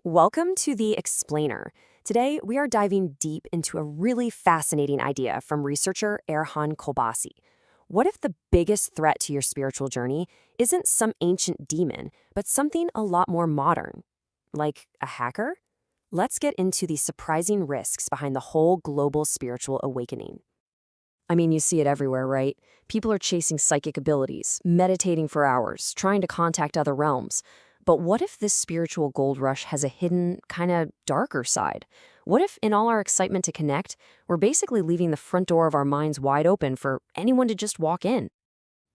Welcome to The Explainer. Today, we are diving deep into a really fascinating idea from researcher Erhan Kolbasi. What if the biggest threat to your spiritual journey isn't some ancient demon, but something a lot more modern? Like a hacker? Let's get into the surprising risks behind the whole global spiritual awakening. I mean, you see it everywhere, right? People are chasing psychic abilities, meditating for hours, trying to contact other realms. But what if this spiritual gold rush has a hidden, kind of darker side? What if, in all our excitement to connect, we're basically leaving the front door of our minds wide open for anyone to just walk in?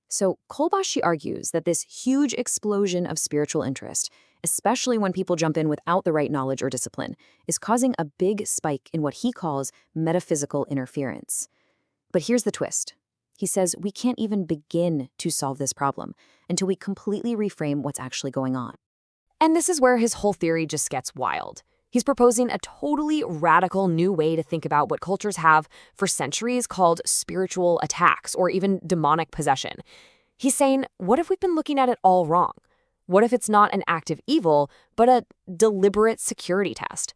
So, Kolbashi argues that this huge explosion of spiritual interest, especially when people jump in without the right knowledge or discipline, is causing a big spike in what he calls metaphysical interference. But here's the twist. He says we can't even begin to solve this problem until we completely reframe what's actually going on. And this is where his whole theory just gets wild. He's proposing a totally radical new way to think about what cultures have for centuries called spiritual attacks or even demonic possession. He's saying, what if we've been looking at it all wrong? What if it's not an active evil, but a deliberate security test?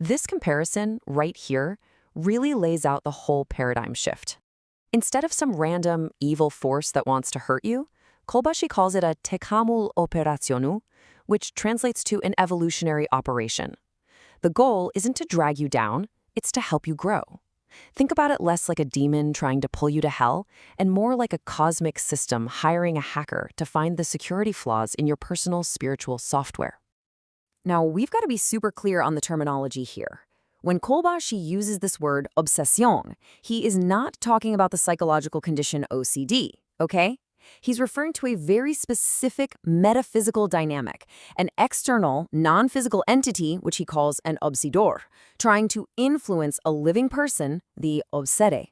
This comparison right here really lays out the whole paradigm shift. Instead of some random evil force that wants to hurt you, Kolbashi calls it a tekamul operationu, which translates to an evolutionary operation. The goal isn't to drag you down, it's to help you grow. Think about it less like a demon trying to pull you to hell, and more like a cosmic system hiring a hacker to find the security flaws in your personal spiritual software. Now, we've got to be super clear on the terminology here. When Kolbashi uses this word obsession, he is not talking about the psychological condition OCD, okay? He's referring to a very specific metaphysical dynamic, an external, non-physical entity, which he calls an obsidor, trying to influence a living person, the obsede.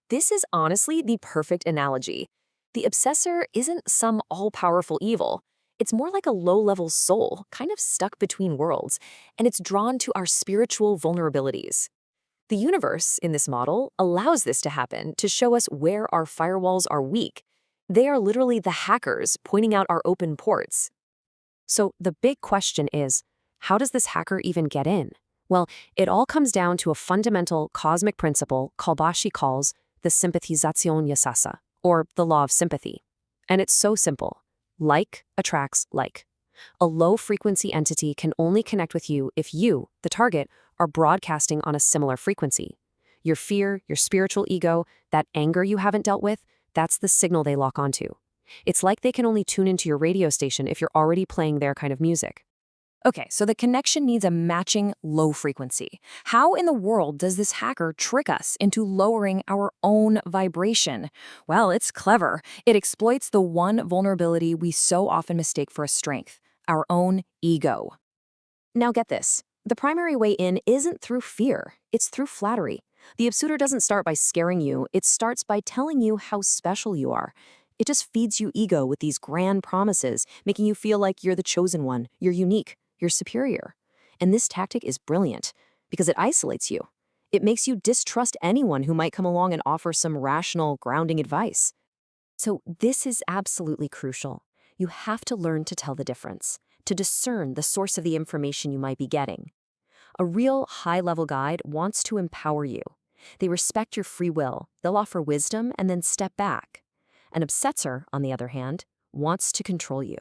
This is honestly the perfect analogy. The obsessor isn't some all-powerful evil. It's more like a low-level soul, kind of stuck between worlds, and it's drawn to our spiritual vulnerabilities. The universe, in this model, allows this to happen to show us where our firewalls are weak. They are literally the hackers pointing out our open ports. So the big question is, how does this hacker even get in? Well, it all comes down to a fundamental cosmic principle Kolbashi calls the sympathization yasasa, or the law of sympathy. And it's so simple. Like attracts like. A low-frequency entity can only connect with you if you, the target, are broadcasting on a similar frequency. Your fear, your spiritual ego, that anger you haven't dealt with, that's the signal they lock onto. It's like they can only tune into your radio station if you're already playing their kind of music. Okay, so the connection needs a matching low frequency. How in the world does this hacker trick us into lowering our own vibration? Well, it's clever. It exploits the one vulnerability we so often mistake for a strength, our own ego. Now get this. The primary way in isn't through fear. It's through flattery. The obsuder doesn't start by scaring you. It starts by telling you how special you are. It just feeds you ego with these grand promises, making you feel like you're the chosen one, you're unique, you're superior. And this tactic is brilliant because it isolates you. It makes you distrust anyone who might come along and offer some rational, grounding advice. So this is absolutely crucial. You have to learn to tell the difference, to discern the source of the information you might be getting. A real high-level guide wants to empower you. They respect your free will, they'll offer wisdom and then step back. An obsessor, on the other hand, wants to control you.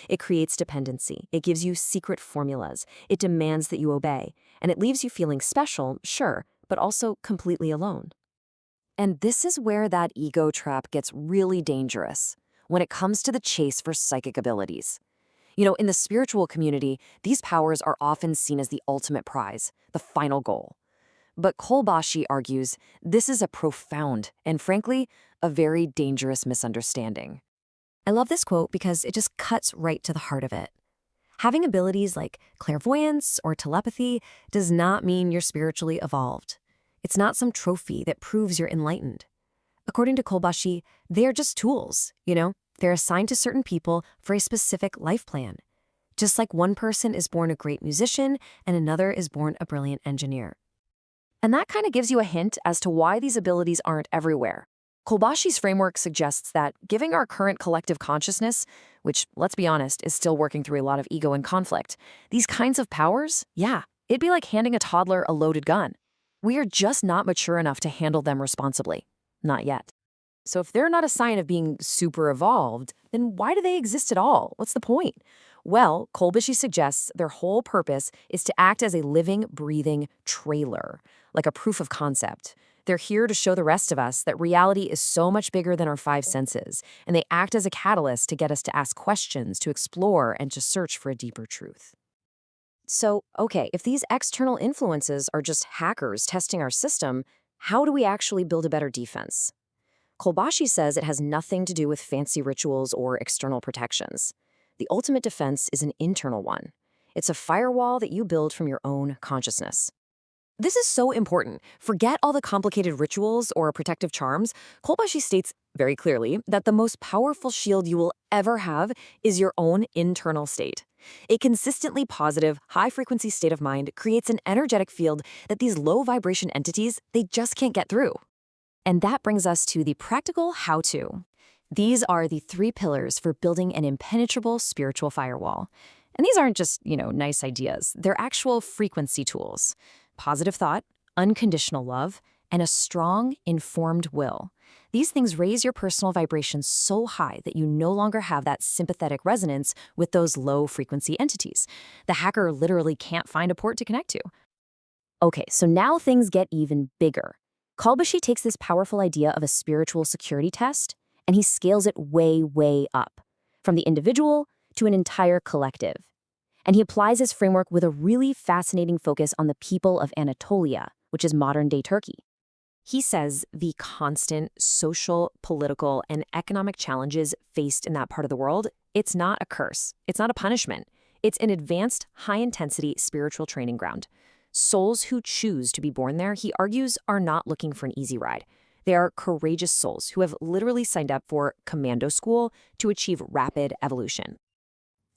It creates dependency, it gives you secret formulas, it demands that you obey, and it leaves you feeling special, sure, but also completely alone. And this is where that ego trap gets really dangerous, when it comes to the chase for psychic abilities. You know, in the spiritual community, these powers are often seen as the ultimate prize, the final goal. But Kolbashi argues this is a profound and, frankly, a very dangerous misunderstanding. I love this quote because it just cuts right to the heart of it. Having abilities like clairvoyance or telepathy does not mean you're spiritually evolved. It's not some trophy that proves you're enlightened. According to Kolbashi, they're just tools, They're assigned to certain people for a specific life plan. Just like one person is born a great musician and another is born a brilliant engineer. And that kind of gives you a hint as to why these abilities aren't everywhere. Kolbashi's framework suggests that giving our current collective consciousness, which, let's be honest, is still working through a lot of ego and conflict, these kinds of powers, yeah, it'd be like handing a toddler a loaded gun. We are just not mature enough to handle them responsibly. Not yet. So if they're not a sign of being super evolved, then why do they exist at all? What's the point? Well, Kolbashi suggests their whole purpose is to act as a living, breathing trailer, like a proof of concept. They're here to show the rest of us that reality is so much bigger than our five senses, and they act as a catalyst to get us to ask questions, to explore, and to search for a deeper truth. So, okay, if these external influences are just hackers testing our system, how do we actually build a better defense? Kolbashi says it has nothing to do with fancy rituals or external protections. The ultimate defense is an internal one. It's a firewall that you build from your own consciousness. This is so important. Forget all the complicated rituals or protective charms. Kolbashi states very clearly that the most powerful shield you will ever have is your own internal state. A consistently positive, high-frequency state of mind creates an energetic field that these low-vibration entities, they just can't get through. And that brings us to the practical how-to. These are the 3 pillars for building an impenetrable spiritual firewall. And these aren't just, nice ideas. They're actual frequency tools. Positive thought, unconditional love, and a strong, informed will. These things raise your personal vibration so high that you no longer have that sympathetic resonance with those low-frequency entities. The hacker literally can't find a port to connect to. Okay, so now things get even bigger. Kolbashi takes this powerful idea of a spiritual security test, and he scales it way, way up, from the individual to an entire collective. And he applies his framework with a really fascinating focus on the people of Anatolia, which is modern-day Turkey. He says the constant social, political, and economic challenges faced in that part of the world, it's not a curse. It's not a punishment. It's an advanced, high-intensity spiritual training ground. Souls who choose to be born there, he argues, are not looking for an easy ride. They are courageous souls who have literally signed up for commando school to achieve rapid evolution.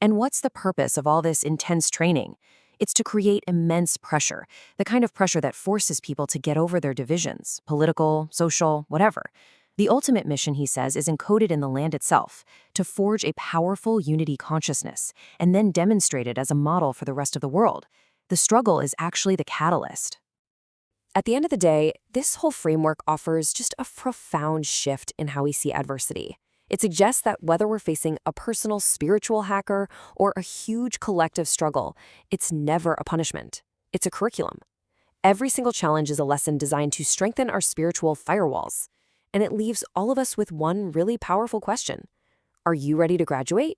And what's the purpose of all this intense training? It's to create immense pressure, the kind of pressure that forces people to get over their divisions, political, social, whatever. The ultimate mission, he says, is encoded in the land itself, to forge a powerful unity consciousness, and then demonstrate it as a model for the rest of the world. The struggle is actually the catalyst. At the end of the day, this whole framework offers just a profound shift in how we see adversity. It suggests that whether we're facing a personal spiritual hacker or a huge collective struggle, it's never a punishment. It's a curriculum. Every single challenge is a lesson designed to strengthen our spiritual firewalls. And it leaves all of us with one really powerful question. Are you ready to graduate?